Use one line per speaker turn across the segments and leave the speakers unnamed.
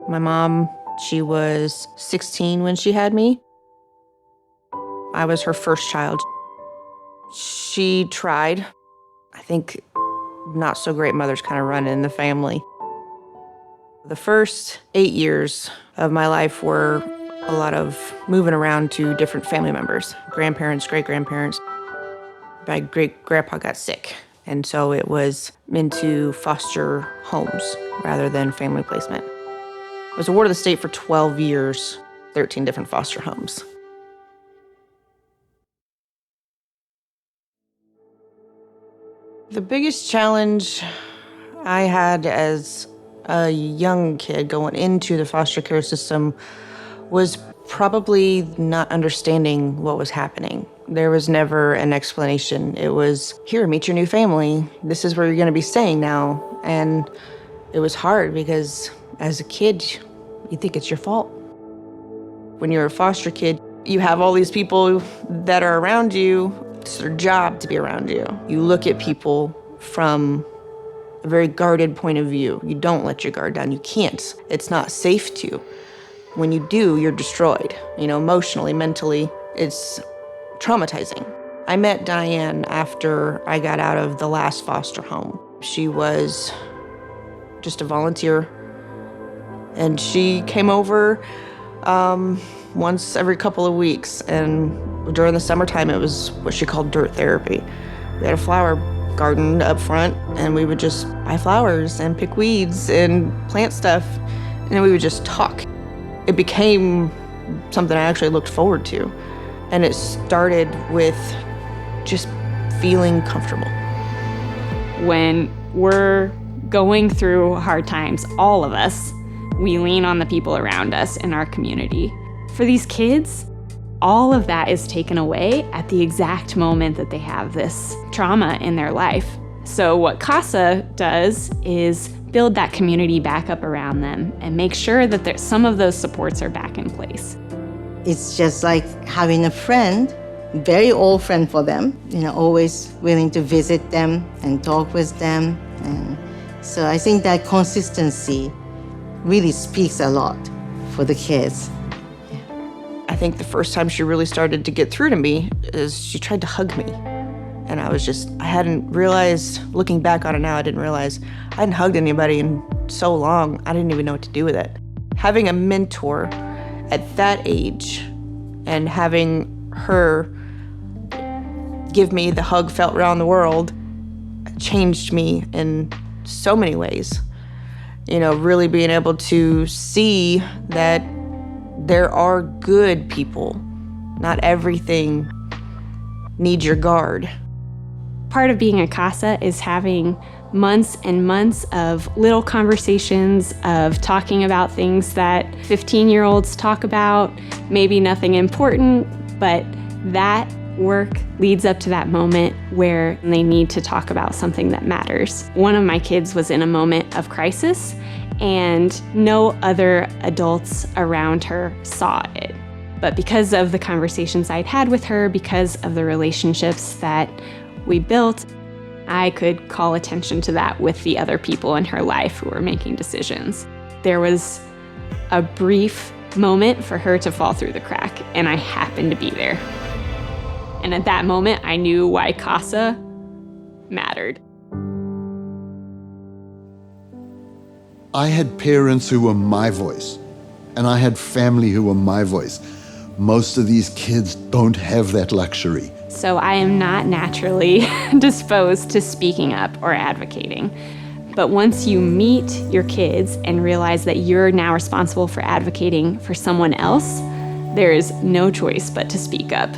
My mom, she was 16 when she had me. I was her first child. She tried. I think not so great mothers kind of run in the family. The first 8 years of my life were a lot of moving around to different family members, grandparents, great-grandparents. My great-grandpa got sick, and so it was into foster homes rather than family placement. I was a ward of the state for 12 years, 13 different foster homes. The biggest challenge I had as a young kid going into the foster care system was probably not understanding what was happening. There was never an explanation. It was, here, meet your new family. This is where you're gonna be staying now. And it was hard because as a kid, you think it's your fault. When you're a foster kid, you have all these people that are around you. It's their job to be around you. You look at people from a very guarded point of view. You don't let your guard down. You can't. It's not safe to. When you do, you're destroyed. Emotionally, mentally, it's traumatizing. I met Diane after I got out of the last foster home. She was just a volunteer, and she came over once every couple of weeks, and during the summertime, it was what she called dirt therapy. We had a flower garden up front, and we would just buy flowers and pick weeds and plant stuff, and then we would just talk. It became something I actually looked forward to, and it started with just feeling comfortable.
When we're going through hard times, all of us, we lean on the people around us in our community. For these kids, all of that is taken away at the exact moment that they have this trauma in their life. So what CASA does is build that community back up around them and make sure that some of those supports are back in place.
It's just like having a friend, very old friend for them, always willing to visit them and talk with them. And so I think that consistency really speaks a lot for the kids.
I think the first time she really started to get through to me is she tried to hug me. And I hadn't realized, looking back on it now, I didn't realize I hadn't hugged anybody in so long, I didn't even know what to do with it. Having a mentor at that age and having her give me the hug felt around the world changed me in so many ways. Really being able to see that there are good people. Not everything needs your guard.
Part of being a CASA is having months and months of little conversations, of talking about things that 15-year-olds talk about, maybe nothing important, but that work leads up to that moment where they need to talk about something that matters. One of my kids was in a moment of crisis, and no other adults around her saw it. But because of the conversations I'd had with her, because of the relationships that we built, I could call attention to that with the other people in her life who were making decisions. There was a brief moment for her to fall through the crack, and I happened to be there. And at that moment, I knew why CASA mattered.
I had parents who were my voice, and I had family who were my voice. Most of these kids don't have that luxury.
So I am not naturally disposed to speaking up or advocating. But once you meet your kids and realize that you're now responsible for advocating for someone else, there is no choice but to speak up.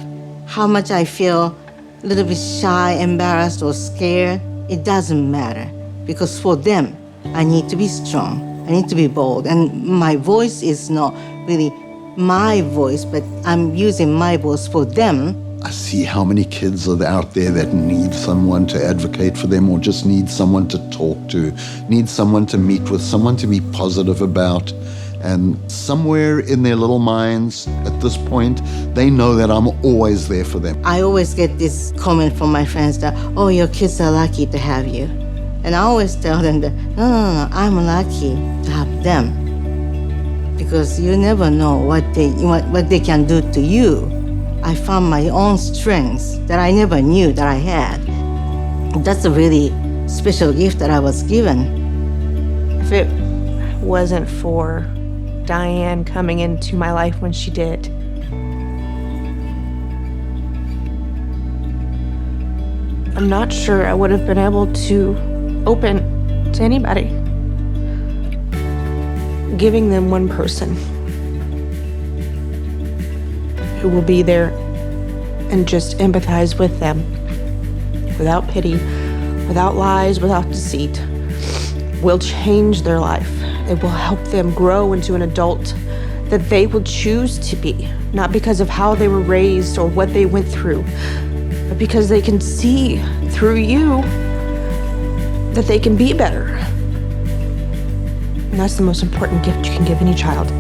How much I feel a little bit shy, embarrassed, or scared, it doesn't matter. Because for them, I need to be strong. I need to be bold. And my voice is not really my voice, but I'm using my voice for them.
I see how many kids are out there that need someone to advocate for them, or just need someone to talk to, need someone to meet with, someone to be positive about. And somewhere in their little minds at this point, they know that I'm always there for them.
I always get this comment from my friends that, oh, your kids are lucky to have you. And I always tell them that, no, I'm lucky to have them. because you never know what they can do to you. I found my own strengths that I never knew that I had. That's a really special gift that I was given.
If it wasn't for Diane coming into my life when she did, I'm not sure I would have been able to open to anybody. Giving them one person who will be there and just empathize with them without pity, without lies, without deceit, will change their life. It will help them grow into an adult that they will choose to be, not because of how they were raised or what they went through, but because they can see through you that they can be better. And that's the most important gift you can give any child.